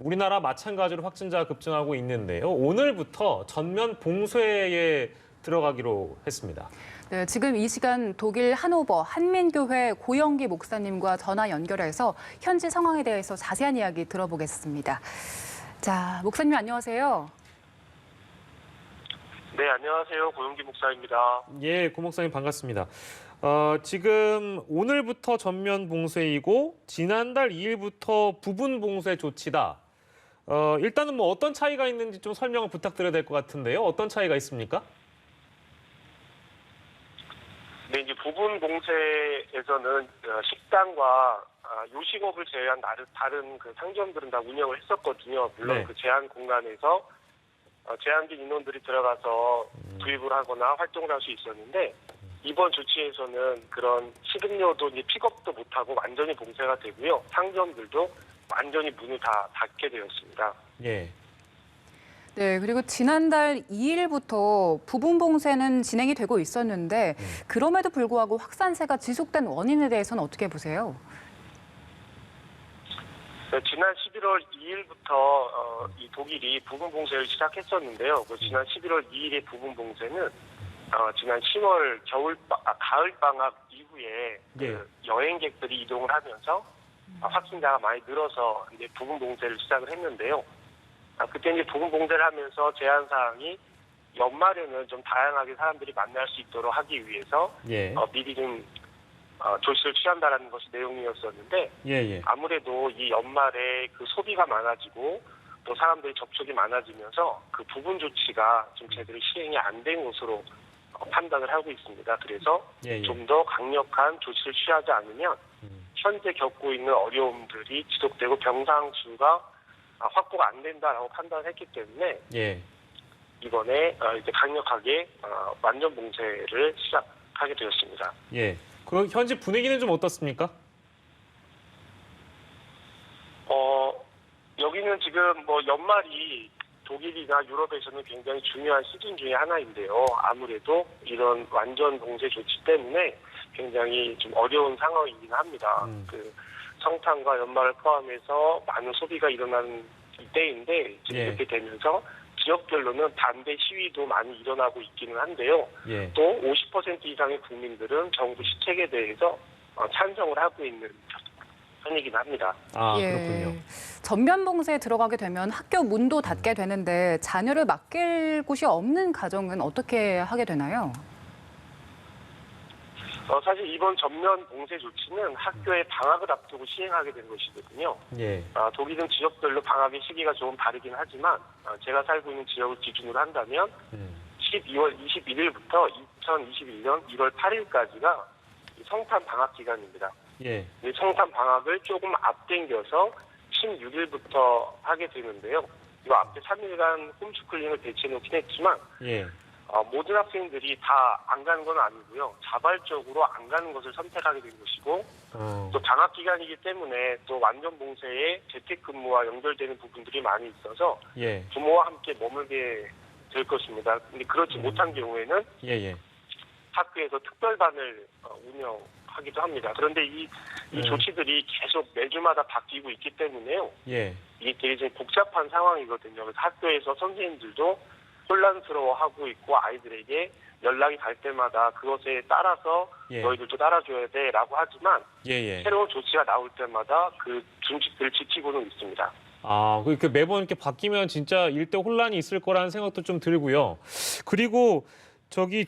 우리나라 마찬가지로 확진자가 급증하고 있는데요. 오늘부터 전면 봉쇄에 들어가기로 했습니다. 네, 지금 이 시간 독일 하노버 한민교회 고영기 목사님과 전화 연결해서 현지 상황에 대해서 자세한 이야기 들어보겠습니다. 자, 목사님 안녕하세요. 네, 안녕하세요. 고영기 목사입니다. 예, 고 목사님 반갑습니다. 지금 오늘부터 전면 봉쇄이고 지난달 2일부터 부분 봉쇄 조치다. 일단은 뭐 어떤 차이가 있는지 좀 설명을 부탁드려야 될 것 같은데요. 어떤 차이가 있습니까? 네, 이제 부분 봉쇄에서는 식당과 요식업을 제외한 다른 그 상점들은 다 운영을 했었거든요. 물론 네. 그 제한 공간에서 제한된 인원들이 들어가서 구입을 하거나 활동을 할 수 있었는데 이번 조치에서는 그런 식음료도 이제 픽업도 못하고 완전히 봉쇄가 되고요. 상점들도 완전히 문을 다 닫게 되었습니다. 예. 네, 그리고 지난달 2일부터 부분 봉쇄는 진행이 되고 있었는데 그럼에도 불구하고 확산세가 지속된 원인에 대해서는 어떻게 보세요? 네, 지난 11월 2일부터 이 독일이 부분 봉쇄를 시작했었는데요. 지난 11월 2일의 부분 봉쇄는 지난 10월 가을 방학 이후에 예. 여행객들이 이동을 하면서 확진자가 많이 늘어서 이제 부분 봉쇄를 시작을 했는데요. 그때 이제 부분 봉쇄를 하면서 제한 사항이 연말에는 좀 다양하게 사람들이 만날 수 있도록 하기 위해서 예. 미리 좀 조치를 취한다라는 것이 내용이었었는데 예. 아무래도 이 연말에 그 소비가 많아지고 또 사람들이 접촉이 많아지면서 그 부분 조치가 좀 제대로 시행이 안 된 것으로 판단을 하고 있습니다. 그래서 예. 좀 더 강력한 조치를 취하지 않으면 현재 겪고 있는 어려움들이 지속되고 병상 수가 확보가 안 된다라고 판단했기 때문에 예. 이번에 이제 강력하게 완전 봉쇄를 시작하게 되었습니다. 예. 그럼 현지 분위기는 좀 어떻습니까? 여기는 지금 뭐 연말이 독일이나 유럽에서는 굉장히 중요한 시즌 중에 하나인데요. 아무래도 이런 완전 봉쇄 조치 때문에 굉장히 좀 어려운 상황이긴 합니다. 그 성탄과 연말을 포함해서 많은 소비가 일어나는 이때인데 지금 예. 이렇게 되면서 지역별로는 반대 시위도 많이 일어나고 있기는 한데요. 예. 또 50% 이상의 국민들은 정부 시책에 대해서 찬성을 하고 있는 편이긴 합니다. 아, 예. 그렇군요. 전면 봉쇄에 들어가게 되면 학교 문도 닫게 되는데 자녀를 맡길 곳이 없는 가정은 어떻게 하게 되나요? 사실 이번 전면 봉쇄 조치는 학교의 방학을 앞두고 시행하게 된 것이거든요. 예. 독일은 지역별로 방학의 시기가 조금 다르긴 하지만 제가 살고 있는 지역을 기준으로 한다면 12월 21일부터 2021년 1월 8일까지가 성탄 방학 기간입니다. 예. 이 성탄 방학을 조금 앞당겨서 16일부터 하게 되는데요. 이 앞에 3일간 홈스쿨링을 배치해 놓긴 했지만 예. 모든 학생들이 다 안 가는 건 아니고요. 자발적으로 안 가는 것을 선택하게 된 것이고 또 방학 기간이기 때문에 또 완전 봉쇄에 재택근무와 연결되는 부분들이 많이 있어서 예. 부모와 함께 머물게 될 것입니다. 근데 그렇지 못한 경우에는 예. 학교에서 특별반을 운영하기도 합니다. 그런데 이 조치들이 계속 매주마다 바뀌고 있기 때문에요. 예. 이게 되게 좀 복잡한 상황이거든요. 그래서 학교에서 선생님들도 혼란스러워하고 있고 아이들에게 연락이 갈 때마다 그것에 따라서 예. 너희들도 따라줘야 돼라고 하지만 예. 새로운 조치가 나올 때마다 그 준칙들을 지키고는 있습니다. 아, 그 매번 이렇게 바뀌면 진짜 일대 혼란이 있을 거라는 생각도 좀 들고요. 그리고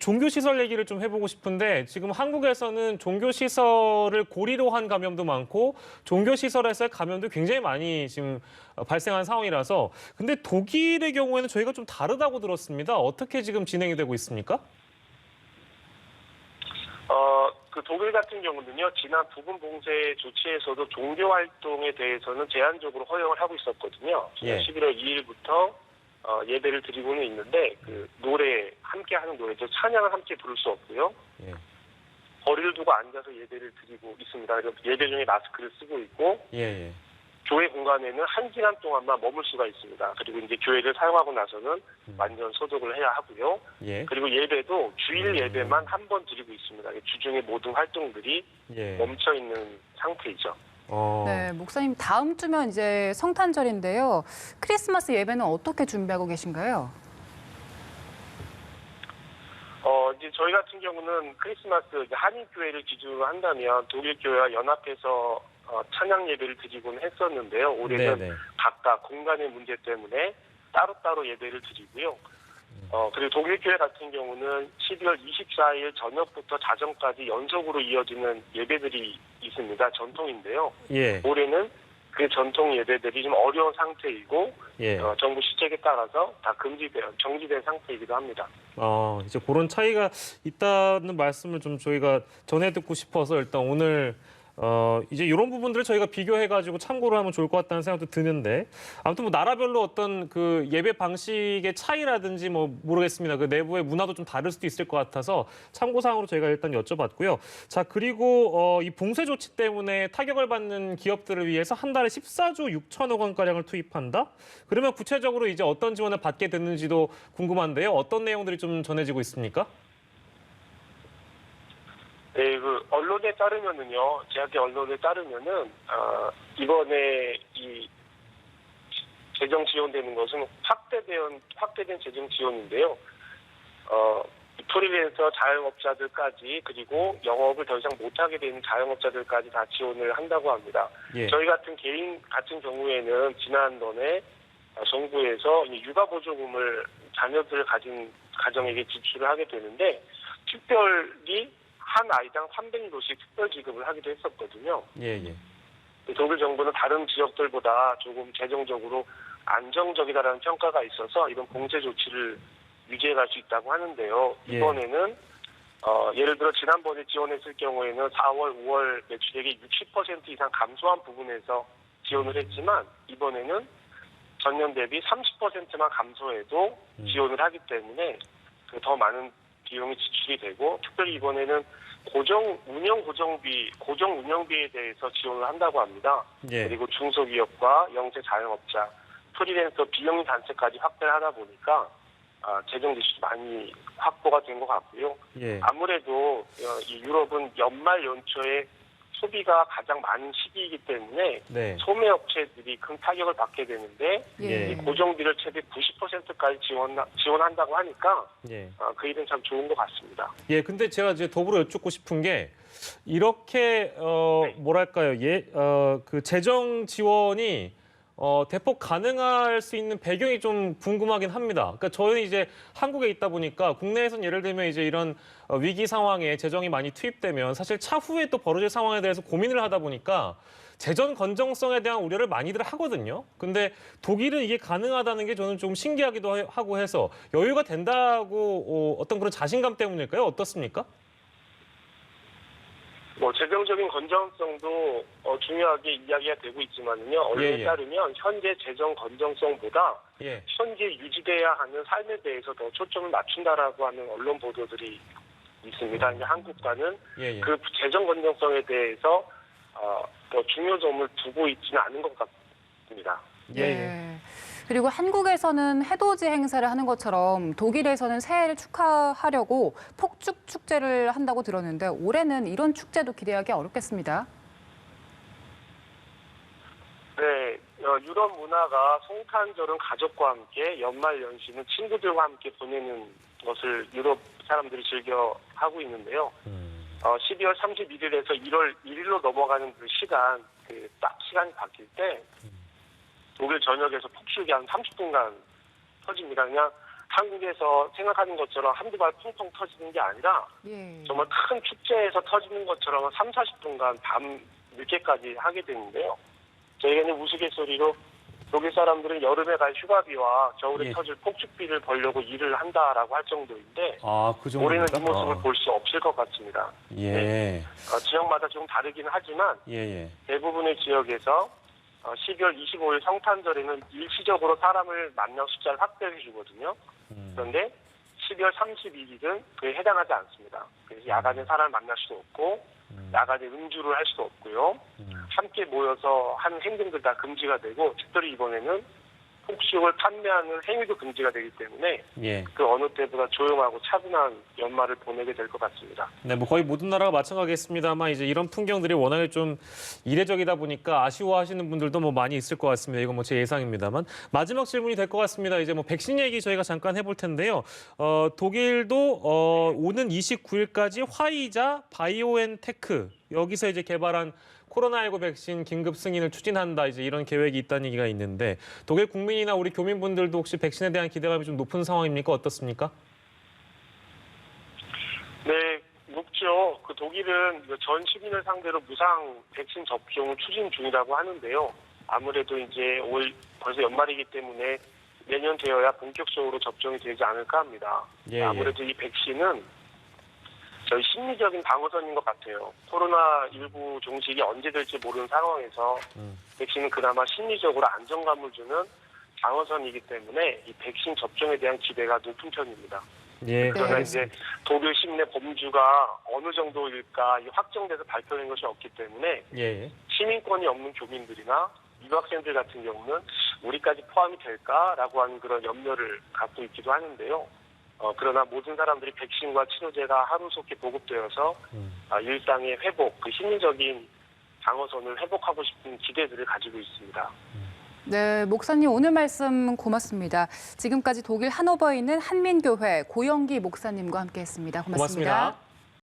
종교시설 얘기를 좀 해보고 싶은데 지금 한국에서는 종교시설을 고리로 한 감염도 많고 종교시설에서의 감염도 굉장히 많이 지금 발생한 상황이라서 근데 독일의 경우에는 저희가 좀 다르다고 들었습니다. 어떻게 지금 진행이 되고 있습니까? 그 독일 같은 경우는요, 지난 부분 봉쇄 조치에서도 종교 활동에 대해서는 제한적으로 허용을 하고 있었거든요. 예. 11월 2일부터 예배를 드리고는 있는데 그 노래 함께 하는 노래죠. 찬양을 함께 부를 수 없고요. 예. 거리를 두고 앉아서 예배를 드리고 있습니다. 그래서 예배 중에 마스크를 쓰고 있고 예. 교회 공간에는 1시간 동안만 머물 수가 있습니다. 그리고 이제 교회를 사용하고 나서는 완전 소독을 해야 하고요. 예. 그리고 예배도 주일 예배만 한 번 드리고 있습니다. 주중에 모든 활동들이 예. 멈춰 있는 상태이죠. 네, 목사님 다음 주면 이제 성탄절인데요. 크리스마스 예배는 어떻게 준비하고 계신가요? 이제 저희 같은 경우는 크리스마스 이제 한인교회를 기준으로 한다면 독일 교회와 연합해서 찬양 예배를 드리곤 했었는데요. 올해는 네네. 각각 공간의 문제 때문에 따로따로 예배를 드리고요. 그리고 독일 교회 같은 경우는 12월 24일 저녁부터 자정까지 연속으로 이어지는 예배들이 있습니다. 전통인데요. 예. 올해는 그 전통 예배들이 좀 어려운 상태이고 예. 정부 시책에 따라서 다 정지된 상태이기도 합니다. 이제 그런 차이가 있다는 말씀을 좀 저희가 전해 듣고 싶어서 일단 오늘 이제 이런 부분들을 저희가 비교해가지고 참고를 하면 좋을 것 같다는 생각도 드는데 아무튼 뭐 나라별로 어떤 그 예배 방식의 차이라든지 뭐 모르겠습니다. 그 내부의 문화도 좀 다를 수도 있을 것 같아서 참고사항으로 저희가 일단 여쭤봤고요. 자 그리고 이 봉쇄 조치 때문에 타격을 받는 기업들을 위해서 한 달에 14조 6천억 원가량을 투입한다? 그러면 구체적으로 이제 어떤 지원을 받게 됐는지도 궁금한데요. 어떤 내용들이 좀 전해지고 있습니까? 네, 그 언론에 따르면은요, 제약의 언론에 따르면은 이번에 이 재정 지원되는 것은 확대된 재정 지원인데요. 프리랜서 자영업자들까지 그리고 영업을 더 이상 못하게 되는 자영업자들까지 다 지원을 한다고 합니다. 예. 저희 같은 개인 같은 경우에는 지난번에 정부에서 육아보조금을 자녀들을 가진 가정에게 지출을 하게 되는데 특별히 한 아이당 300유로씩 특별 지급을 하기도 했었거든요. 예. 독일 정부는 다른 지역들보다 조금 재정적으로 안정적이다라는 평가가 있어서 이런 봉쇄 조치를 유지해 갈 수 있다고 하는데요. 예. 이번에는 예를 들어 지난번에 지원했을 경우에는 4월, 5월 매출액이 60% 이상 감소한 부분에서 지원을 했지만 이번에는 전년 대비 30%만 감소해도 지원을 하기 때문에 더 많은 비용이 지출이 되고 특별히 이번에는 고정 운영비에 대해서 지원을 한다고 합니다. 예. 그리고 중소기업과 영세 자영업자, 프리랜서 비영리 단체까지 확대를 하다 보니까 재정 지출이 많이 확보가 된 것 같고요. 예. 아무래도 이 유럽은 연말 연초에 소비가 가장 많은 시기이기 때문에 네. 소매업체들이 큰 타격을 받게 되는데 예. 이 고정비를 최대 90%까지 지원한다고 하니까 예. 그 일은 참 좋은 것 같습니다. 예, 근데 제가 이제 더불어 여쭙고 싶은 게 이렇게 뭐랄까요, 그 재정 지원이 대폭 가능할 수 있는 배경이 좀 궁금하긴 합니다. 그러니까 저는 이제 한국에 있다 보니까 국내에선 예를 들면 이제 이런 위기 상황에 재정이 많이 투입되면 사실 차후에 또 벌어질 상황에 대해서 고민을 하다 보니까 재정 건정성에 대한 우려를 많이들 하거든요. 근데 독일은 이게 가능하다는 게 저는 좀 신기하기도 하고 해서 여유가 된다고 어떤 그런 자신감 때문일까요? 어떻습니까? 재정적인 건전성도 중요하게 이야기가 되고 있지만요. 언론에 따르면 현재 재정 건전성보다 현재 유지돼야 하는 삶에 대해서 더 초점을 맞춘다라고 하는 언론 보도들이 있습니다. 이제 한국과는 그 재정 건전성에 대해서 더 중요점을 두고 있지는 않은 것 같습니다. 네. 그리고 한국에서는 해돋이 행사를 하는 것처럼 독일에서는 새해를 축하하려고 폭죽 축제를 한다고 들었는데 올해는 이런 축제도 기대하기 어렵겠습니다. 네, 유럽 문화가 성탄절은 가족과 함께, 연말 연시는 친구들과 함께 보내는 것을 유럽 사람들이 즐겨 하고 있는데요. 12월 31일에서 1월 1일로 넘어가는 그 시간, 딱 시간이 바뀔 때 독일 전역에서 폭죽이 한 30분간 터집니다. 그냥 한국에서 생각하는 것처럼 한두 발 펑펑 터지는 게 아니라 정말 큰 축제에서 터지는 것처럼 3, 40분간 밤 늦게까지 하게 되는데요. 저희가 우스갯소리로 독일 사람들은 여름에 갈 휴가비와 겨울에 터질 폭죽비를 벌려고 일을 한다라고 할 정도인데 그 올해는 이 모습을 볼 수 없을 것 같습니다. 예. 지역마다 좀 다르긴 하지만 대부분의 지역에서 12월 25일 성탄절에는 일시적으로 사람을 만난 숫자를 확대해 주거든요. 그런데 12월 31일은 그에 해당하지 않습니다. 그래서 야간에 사람을 만날 수도 없고 야간에 음주를 할 수도 없고요. 함께 모여서 하는 행동들 다 금지가 되고 특별히 이번에는 폭죽을 판매하는 행위도 금지가 되기 때문에 예. 그 어느 때보다 조용하고 차분한 연말을 보내게 될 것 같습니다. 네, 뭐 거의 모든 나라가 마찬가지겠습니다만 이제 이런 풍경들이 워낙에 좀 이례적이다 보니까 아쉬워하시는 분들도 뭐 많이 있을 것 같습니다. 이건 뭐 제 예상입니다만 마지막 질문이 될 것 같습니다. 이제 뭐 백신 얘기 저희가 잠깐 해볼 텐데요. 독일도 오는 29일까지 화이자 바이오엔테크 여기서 이제 개발한 코로나19 백신 긴급 승인을 추진한다. 이제 이런 계획이 있다는 얘기가 있는데 독일 국민이나 우리 교민분들도 혹시 백신에 대한 기대감이 좀 높은 상황입니까? 어떻습니까? 네, 높죠. 그 독일은 전 시민을 상대로 무상 백신 접종을 추진 중이라고 하는데요. 아무래도 이제 올 벌써 연말이기 때문에 내년 되어야 본격적으로 접종이 되지 않을까 합니다. 예, 예. 아무래도 이 백신은 저희 심리적인 방어선인 것 같아요. 코로나19 종식이 언제 될지 모르는 상황에서 백신은 그나마 심리적으로 안정감을 주는 방어선이기 때문에 이 백신 접종에 대한 기대가 높은 편입니다. 예, 그러나 알겠습니다. 이제 독일 시민의 범주가 어느 정도일까 확정돼서 발표된 것이 없기 때문에 예, 예. 시민권이 없는 교민들이나 유학생들 같은 경우는 우리까지 포함이 될까라고 하는 그런 염려를 갖고 있기도 하는데요. 그러나 모든 사람들이 백신과 치료제가 하루속히 보급되어서 일상의 회복, 그 심리적인 방어선을 회복하고 싶은 기대들을 가지고 있습니다. 네, 목사님 오늘 말씀 고맙습니다. 지금까지 독일 하노버에 있는 한민교회 고영기 목사님과 함께했습니다. 고맙습니다. 고맙습니다.